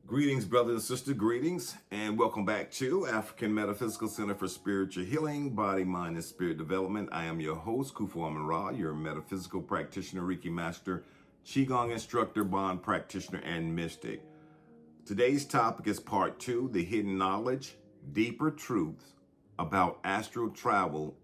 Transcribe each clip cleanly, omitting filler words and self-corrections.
Greetings, brothers and sisters, greetings, and welcome back to African Metaphysical Center for Spiritual Healing, Body, Mind, and Spirit Development. I am your host, Kufu Amun-Ra, your metaphysical practitioner, Reiki master, Qigong instructor, bond practitioner, and mystic. Today's topic is part 2, the hidden knowledge, deeper truths about astral travel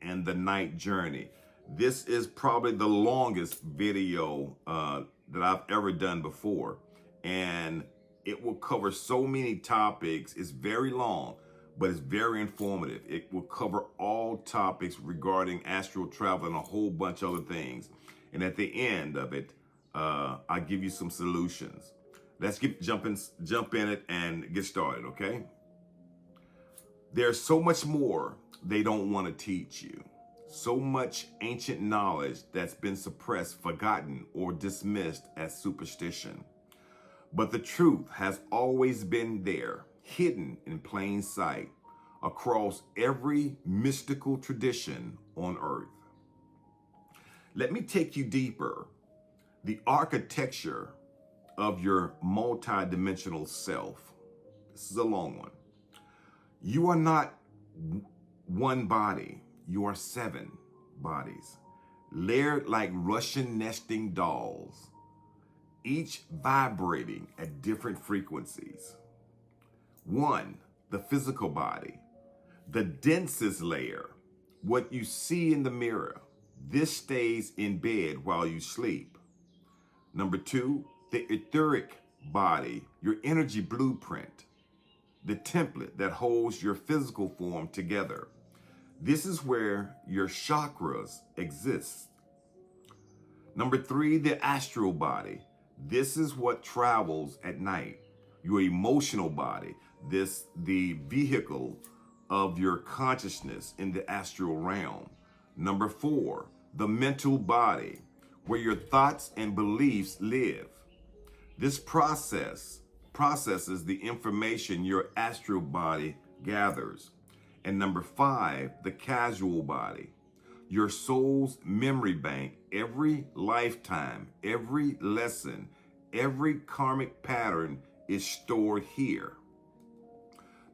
and the night journey. This is probably the longest video that I've ever done before, and it will cover so many topics. It's very long, but it's very informative. It will cover all topics regarding astral travel and a whole bunch of other things. And at the end of it, I give you some solutions. Let's jump in it and get started, okay? There's so much more they don't want to teach you. So much ancient knowledge that's been suppressed, forgotten, or dismissed as superstition. But the truth has always been there, hidden in plain sight, across every mystical tradition on earth. Let me take you deeper. The architecture of your multidimensional self. This is a long one. You are not one body. You are 7 bodies, layered like Russian nesting dolls, each vibrating at different frequencies. 1, the physical body, the densest layer, what you see in the mirror. This stays in bed while you sleep. Number 2, the etheric body, your energy blueprint, the template that holds your physical form together. This is where your chakras exist. Number 3, the astral body. This is what travels at night. Your emotional body, the vehicle of your consciousness in the astral realm. Number 4, the mental body, where your thoughts and beliefs live. This processes the information your astral body gathers. And number 5, the casual body, your soul's memory bank. Every lifetime, every lesson, every karmic pattern is stored here.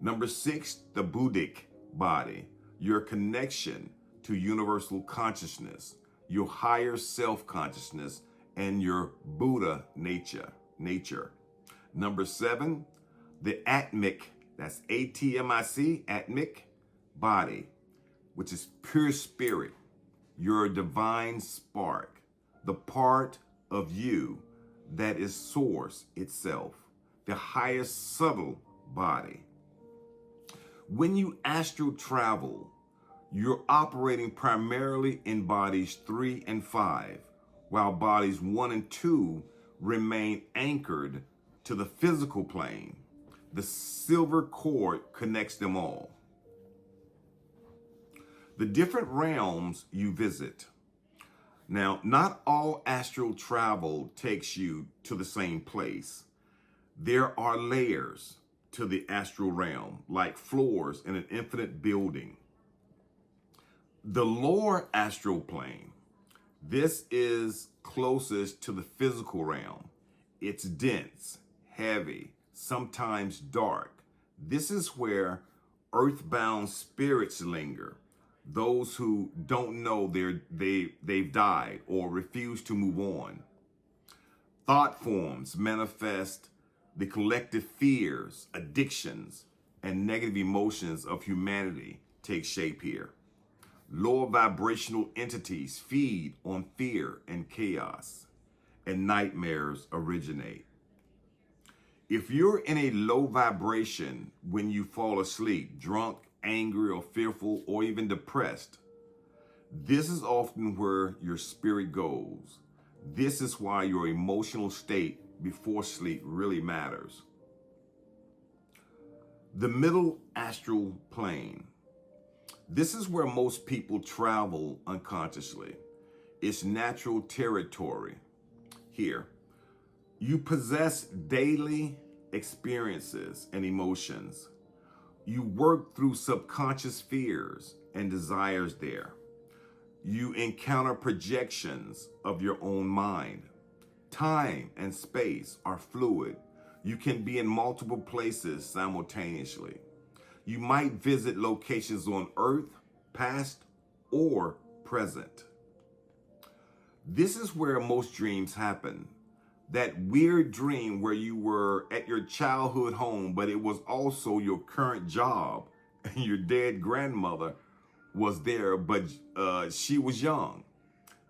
Number 6, the Buddhic body, your connection to universal consciousness, your higher self-consciousness, and your Buddha nature. Number 7, the Atmic, that's A-T-M-I-C, Atmic body, which is pure spirit, your divine spark, the part of you that is source itself, the highest subtle body. When you astral travel, you're operating primarily in bodies 3 and 5, while bodies 1 and 2 remain anchored to the physical plane. The silver cord connects them all. The different realms you visit. Now, not all astral travel takes you to the same place. There are layers to the astral realm, like floors in an infinite building. The lower astral plane, this is closest to the physical realm. It's dense, heavy, sometimes dark. This is where earthbound spirits linger. Those who don't know they've died or refuse to move on. Thought forms manifest the collective fears, addictions, and negative emotions of humanity take shape here. Lower vibrational entities feed on fear and chaos, and nightmares originate. If you're in a low vibration when you fall asleep, drunk, angry, or fearful, or even depressed, this is often where your spirit goes. This is why your emotional state before sleep really matters. The middle astral plane. This is where most people travel unconsciously. It's natural territory. Here, you possess daily experiences and emotions. You work through subconscious fears and desires there. You encounter projections of your own mind. Time and space are fluid. You can be in multiple places simultaneously. You might visit locations on Earth, past or present. This is where most dreams happen. That weird dream where you were at your childhood home, but it was also your current job, and your dead grandmother was there, but she was young.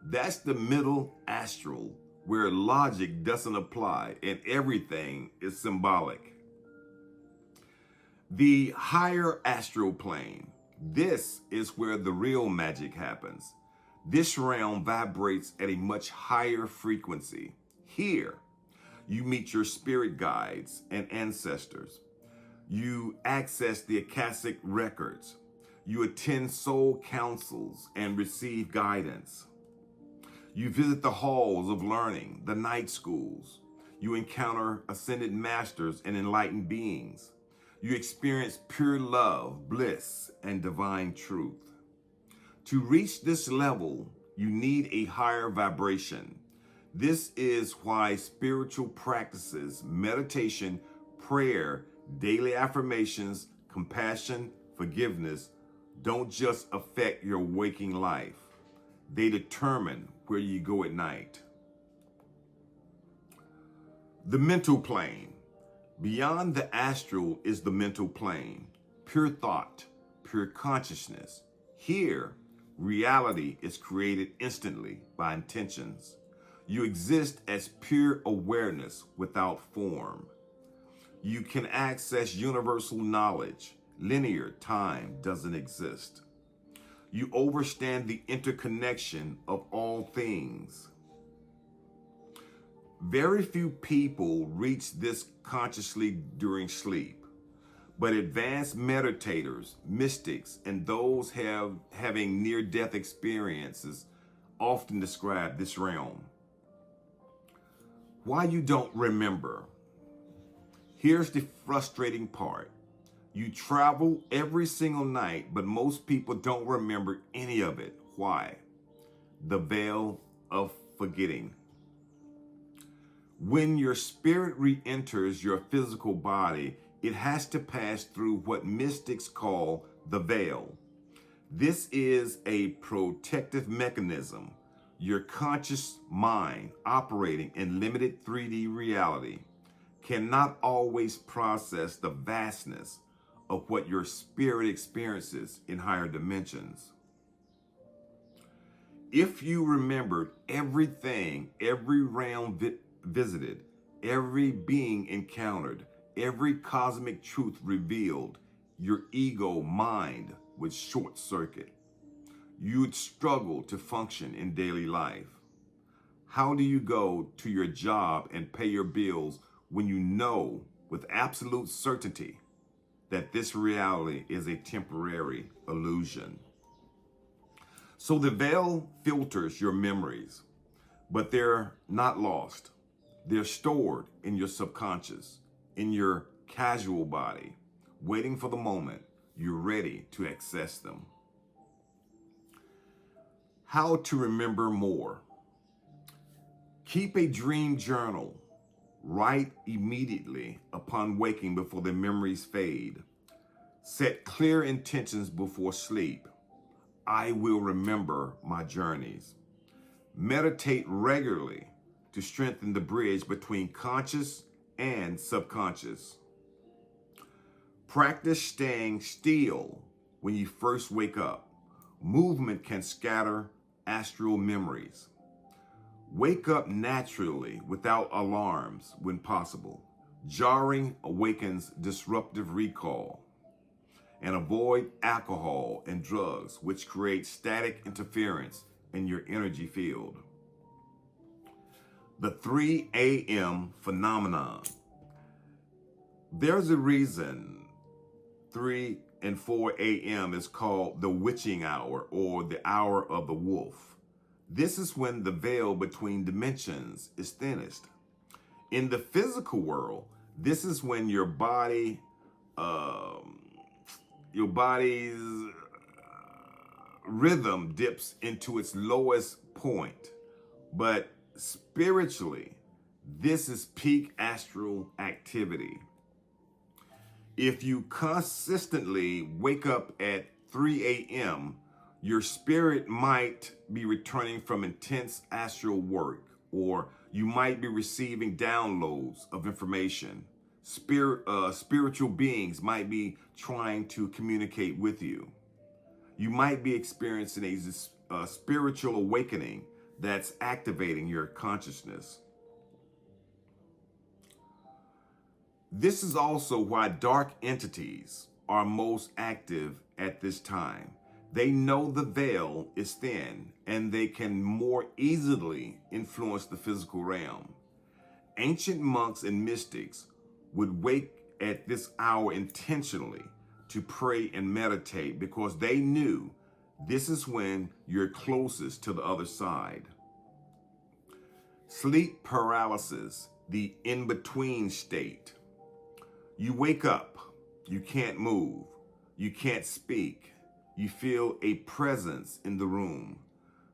That's the middle astral, where logic doesn't apply and everything is symbolic. The higher astral plane, this is where the real magic happens. This realm vibrates at a much higher frequency. Here, you meet your spirit guides and ancestors. You access the Akashic records. You attend soul councils and receive guidance. You visit the halls of learning, the night schools. You encounter ascended masters and enlightened beings. You experience pure love, bliss, and divine truth. To reach this level, you need a higher vibration. This is why spiritual practices, meditation, prayer, daily affirmations, compassion, forgiveness don't just affect your waking life. They determine where you go at night. The mental plane. Beyond the astral is the mental plane, pure thought, pure consciousness. Here, reality is created instantly by intentions. You exist as pure awareness without form. You can access universal knowledge. Linear time doesn't exist. You understand the interconnection of all things. Very few people reach this consciously during sleep, but advanced meditators, mystics, and those having near-death experiences often describe this realm. Why you don't remember? Here's the frustrating part. You travel every single night, but most people don't remember any of it. Why? The veil of forgetting. When your spirit re-enters your physical body, it has to pass through what mystics call the veil. This is a protective mechanism. Your conscious mind, operating in limited 3D reality, cannot always process the vastness of what your spirit experiences in higher dimensions. If you remembered everything, every realm visited, every being encountered, every cosmic truth revealed, your ego mind would short circuit. You'd struggle to function in daily life. How do you go to your job and pay your bills when you know with absolute certainty that this reality is a temporary illusion? So the veil filters your memories, but they're not lost. They're stored in your subconscious, in your casual body, waiting for the moment you're ready to access them. How to remember more. Keep a dream journal. Write immediately upon waking before the memories fade. Set clear intentions before sleep. I will remember my journeys. Meditate regularly to strengthen the bridge between conscious and subconscious. Practice staying still when you first wake up. Movement can scatter astral memories. Wake up naturally without alarms when possible. Jarring awakens disruptive recall. And avoid alcohol and drugs, which create static interference in your energy field. The 3 a.m. phenomenon. There's a reason 3 and 4 a.m. is called the witching hour or the hour of the wolf. This is when the veil between dimensions is thinnest. In the physical world, this is when your body's rhythm dips into its lowest point. But spiritually, This is peak astral activity. If you consistently wake up at 3 a.m., your spirit might be returning from intense astral work, or you might be receiving downloads of information. Spiritual beings might be trying to communicate with you. You might be experiencing a spiritual awakening that's activating your consciousness. This is also why dark entities are most active at this time. They know the veil is thin and they can more easily influence the physical realm. Ancient monks and mystics would wake at this hour intentionally to pray and meditate because they knew this is when you're closest to the other side. Sleep paralysis, the in-between state. You wake up, you can't move, you can't speak, you feel a presence in the room.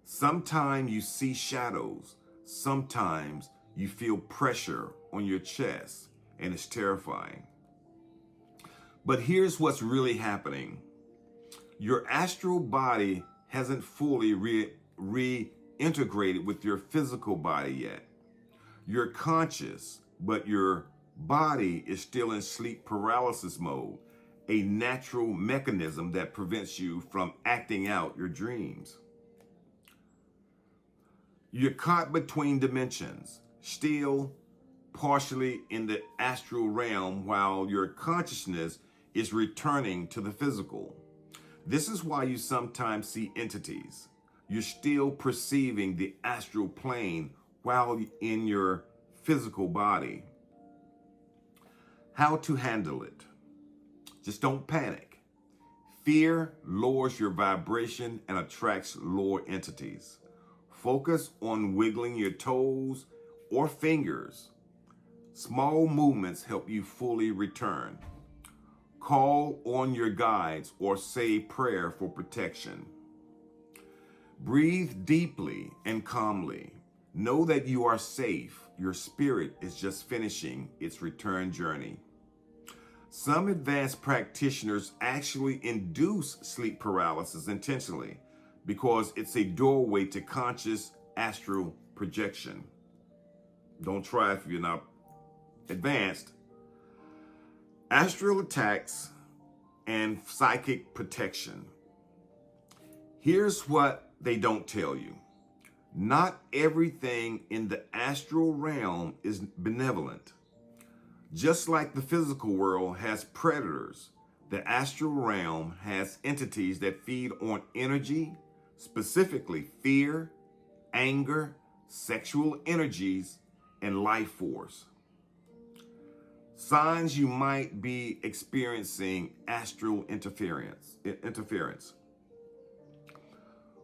Sometimes you see shadows, sometimes you feel pressure on your chest, and it's terrifying. But here's what's really happening. Your astral body hasn't fully reintegrated with your physical body yet. You're conscious, but your body is still in sleep paralysis mode, a natural mechanism that prevents you from acting out your dreams. You're caught between dimensions, still partially in the astral realm while your consciousness is returning to the physical. This is why you sometimes see entities. You're still perceiving the astral plane while in your physical body. How to handle it? Just don't panic. Fear lowers your vibration and attracts lower entities. Focus on wiggling your toes or fingers. Small movements help you fully return. Call on your guides or say a prayer for protection. Breathe deeply and calmly. Know that you are safe. Your spirit is just finishing its return journey. Some advanced practitioners actually induce sleep paralysis intentionally because it's a doorway to conscious astral projection. Don't try if you're not advanced. Astral attacks and psychic protection. Here's what they don't tell you. Not everything in the astral realm is benevolent. Just like the physical world has predators, the astral realm has entities that feed on energy, specifically fear, anger, sexual energies, and life force. Signs you might be experiencing astral interference.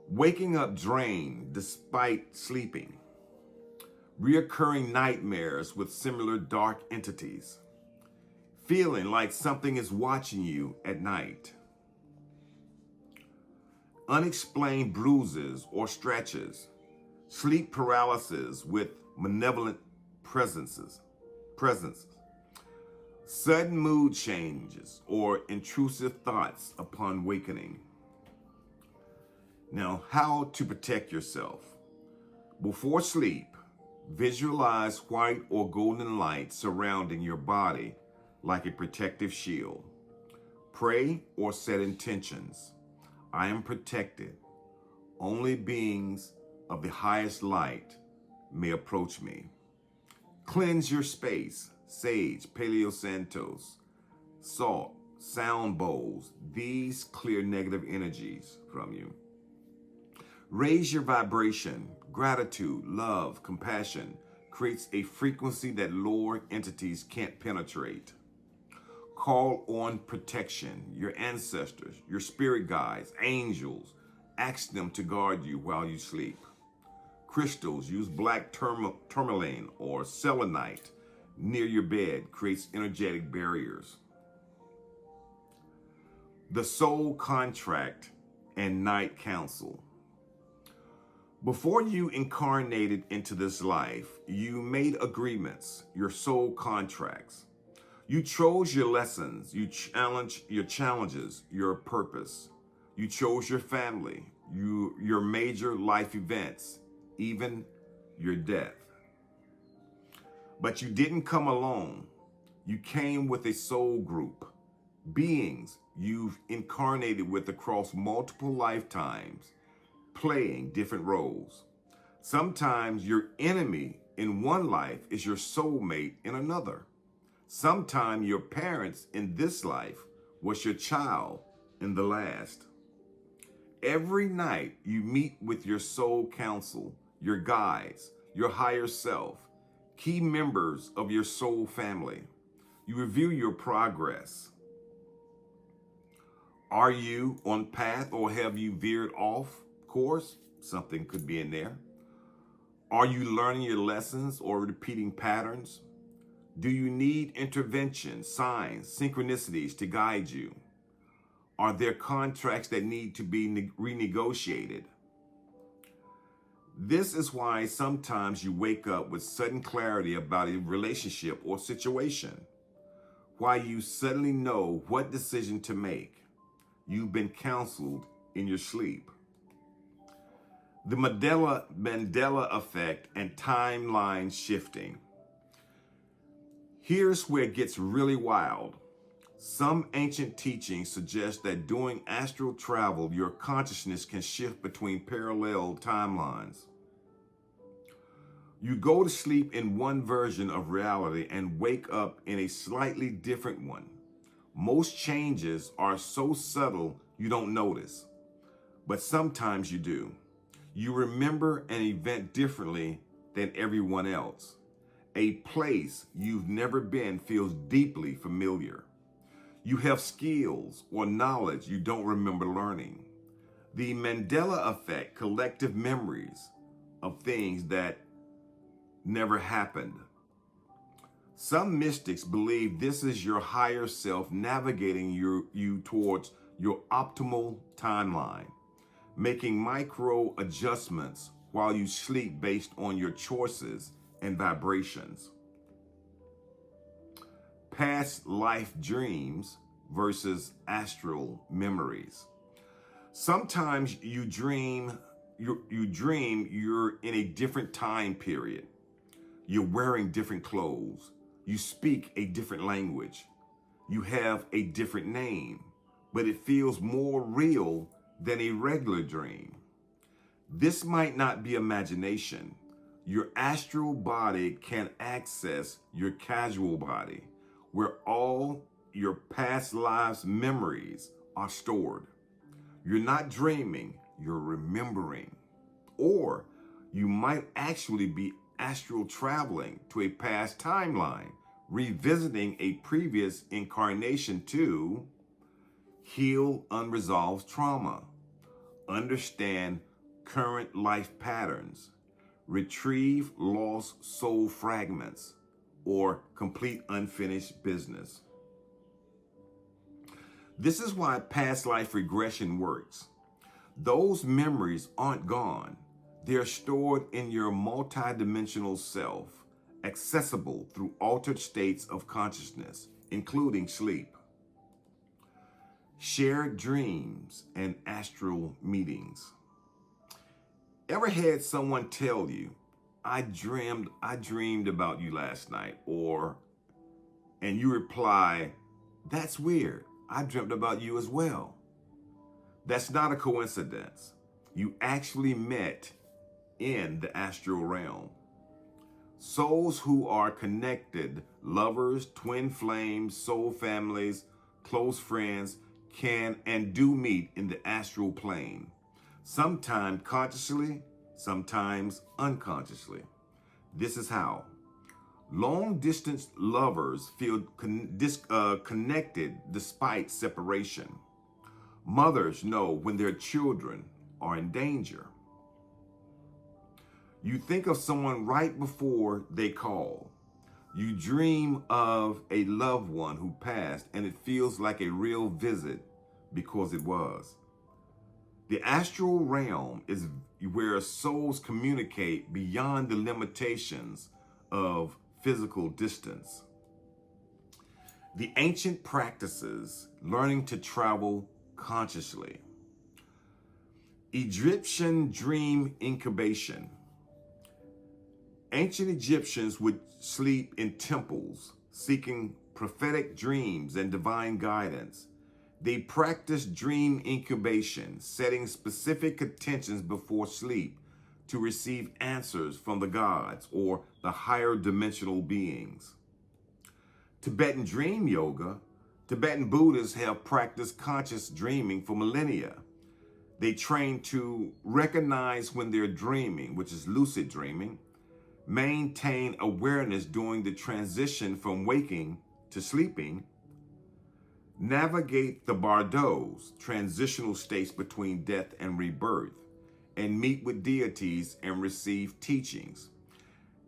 Waking up drained despite sleeping. Reoccurring nightmares with similar dark entities. Feeling like something is watching you at night. Unexplained bruises or stretches. Sleep paralysis with malevolent presences. Sudden mood changes or intrusive thoughts upon awakening. Now, how to protect yourself. Before sleep, visualize white or golden light surrounding your body like a protective shield. Pray or set intentions. I am protected. Only beings of the highest light may approach me. Cleanse your space. Sage, Paleo Santos, salt, sound bowls. These clear negative energies from you. Raise your vibration. Gratitude, love, compassion creates a frequency that lower entities can't penetrate. Call on protection, your ancestors, your spirit guides, angels. Ask them to guard you while you sleep. Crystals, use black tourmaline or selenite near your bed, creates energetic barriers. The soul contract and night council. Before you incarnated into this life, you made agreements, your soul contracts. You chose your lessons, you challenged your challenges, your purpose. You chose your family, your major life events, even your death. But you didn't come alone. You came with a soul group, beings you've incarnated with across multiple lifetimes, playing different roles. Sometimes your enemy in one life is your soulmate in another. Sometimes your parents in this life was your child in the last. Every night you meet with your soul council, your guides, your higher self, key members of your soul family. You review your progress. Are you on path or have you veered off course? Something could be in there. Are you learning your lessons or repeating patterns? Do you need intervention, signs, synchronicities to guide you? Are there contracts that need to be renegotiated? This is why sometimes you wake up with sudden clarity about a relationship or situation. Why you suddenly know what decision to make. You've been counseled in your sleep. The Mandela effect and timeline shifting. Here's where it gets really wild. Some ancient teachings suggest that during astral travel, your consciousness can shift between parallel timelines. You go to sleep in one version of reality and wake up in a slightly different one. Most changes are so subtle you don't notice, but sometimes you do. You remember an event differently than everyone else. A place you've never been feels deeply familiar. You have skills or knowledge you don't remember learning. The Mandela effect, collective memories of things that never happened. Some mystics believe this is your higher self navigating you towards your optimal timeline, making micro adjustments while you sleep based on your choices and vibrations. Past life dreams versus astral memories. Sometimes you dream you're in a different time period. You're wearing different clothes. You speak a different language. You have a different name, but it feels more real than a regular dream. This might not be imagination. Your astral body can access your casual body, where all your past lives' memories are stored. You're not dreaming, you're remembering. Or you might actually be astral traveling to a past timeline, revisiting a previous incarnation to heal unresolved trauma, understand current life patterns, retrieve lost soul fragments, or complete unfinished business. This is why past life regression works. Those memories aren't gone. They're stored in your multidimensional self, accessible through altered states of consciousness, including sleep. Shared dreams and astral meetings. Ever had someone tell you, I dreamed about you last night, and you reply, that's weird. I dreamt about you as well. That's not a coincidence. You actually met in the astral realm. Souls who are connected, lovers, twin flames, soul families, close friends, can and do meet in the astral plane. Sometimes consciously, sometimes unconsciously. This is how. Long distance lovers feel connected despite separation. Mothers know when their children are in danger. You think of someone right before they call. You dream of a loved one who passed, and it feels like a real visit because it was. The astral realm is where souls communicate beyond the limitations of physical distance. The ancient practices, learning to travel consciously. Egyptian dream incubation. Ancient Egyptians would sleep in temples, seeking prophetic dreams and divine guidance. They practiced dream incubation, setting specific intentions before sleep to receive answers from the gods or the higher dimensional beings. Tibetan dream yoga. Tibetan Buddhists have practiced conscious dreaming for millennia. They train to recognize when they're dreaming, which is lucid dreaming, maintain awareness during the transition from waking to sleeping, navigate the bardos, transitional states between death and rebirth, and meet with deities and receive teachings.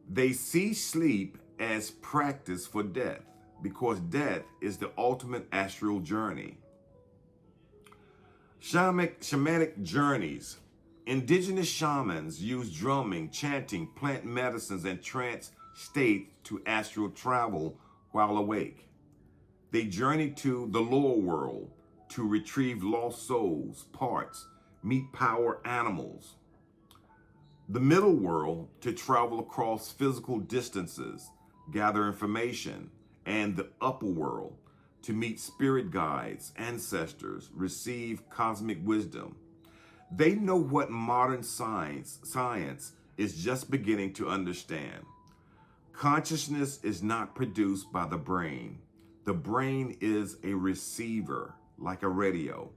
They see sleep as practice for death because death is the ultimate astral journey. Shamanic journeys. Indigenous shamans use drumming, chanting, plant medicines, and trance states to astral travel while awake. They journey to the lower world to retrieve lost souls, parts, meet power animals. The middle world to travel across physical distances, gather information, and the upper world to meet spirit guides, ancestors, receive cosmic wisdom. They know what modern science is just beginning to understand. Consciousness is not produced by the brain. The brain is a receiver, like a radio,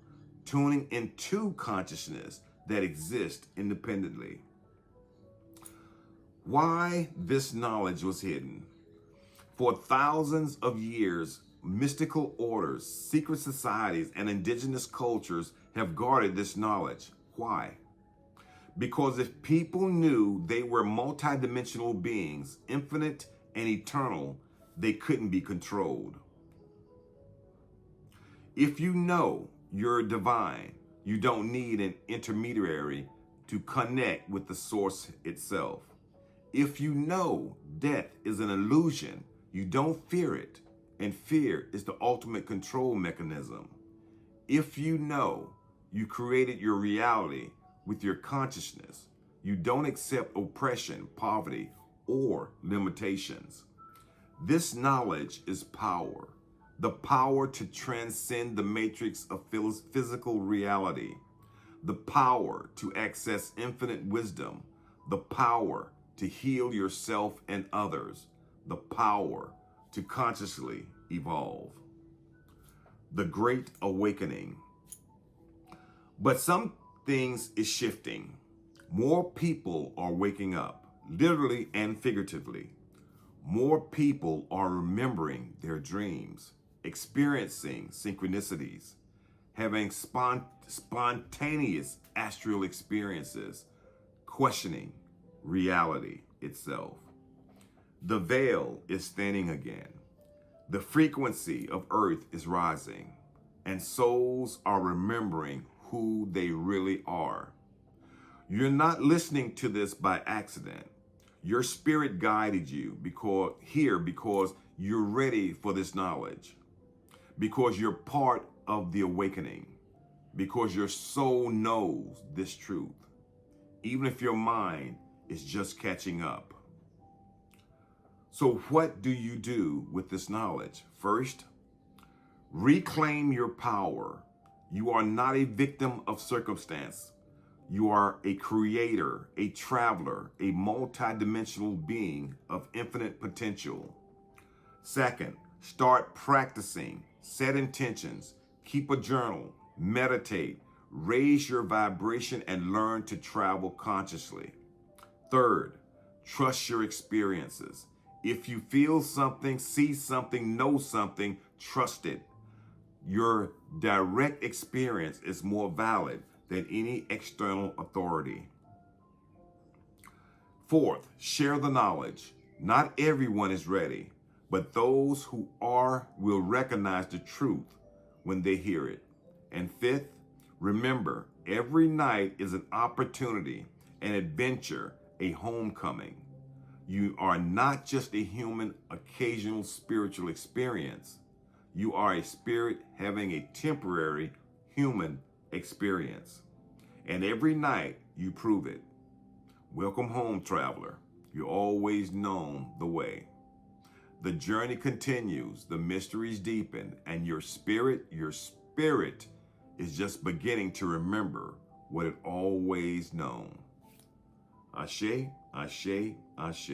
tuning into consciousness that exists independently. Why this knowledge was hidden. For thousands of years, mystical orders, secret societies, and indigenous cultures have guarded this knowledge. Why? Because if people knew they were multidimensional beings, infinite and eternal, they couldn't be controlled. If you know you're divine, you don't need an intermediary to connect with the source itself. If you know death is an illusion, you don't fear it, and fear is the ultimate control mechanism. If you know you created your reality with your consciousness, you don't accept oppression, poverty, or limitations. This knowledge is power, the power to transcend the matrix of physical reality, the power to access infinite wisdom, the power to heal yourself and others, the power to consciously evolve. The Great Awakening. But some things is shifting. More people are waking up, literally and figuratively. More people are remembering their dreams, experiencing synchronicities, having spontaneous astral experiences, questioning reality itself. The veil is thinning again. The frequency of Earth is rising, and souls are remembering who they really are. You're not listening to this by accident. Your spirit guided you because you're ready for this knowledge, because you're part of the awakening, because your soul knows this truth, even if your mind is just catching up. So what do you do with this knowledge? First, reclaim your power. You are not a victim of circumstance. You are a creator, a traveler, a multidimensional being of infinite potential. Second, start practicing, set intentions, keep a journal, meditate, raise your vibration, and learn to travel consciously. Third, trust your experiences. If you feel something, see something, know something, trust it. Your direct experience is more valid than any external authority. Fourth, share the knowledge. Not everyone is ready, but those who are will recognize the truth when they hear it. And fifth, remember, Every night is an opportunity, an adventure, a homecoming. You are not just a human, occasional spiritual experience. You are a spirit having a temporary human experience. And every night you prove it. Welcome home, traveler. You're always known the way. The journey continues, the mysteries deepen, and your spirit is just beginning to remember what it always known. Ashe, ashe, ashe.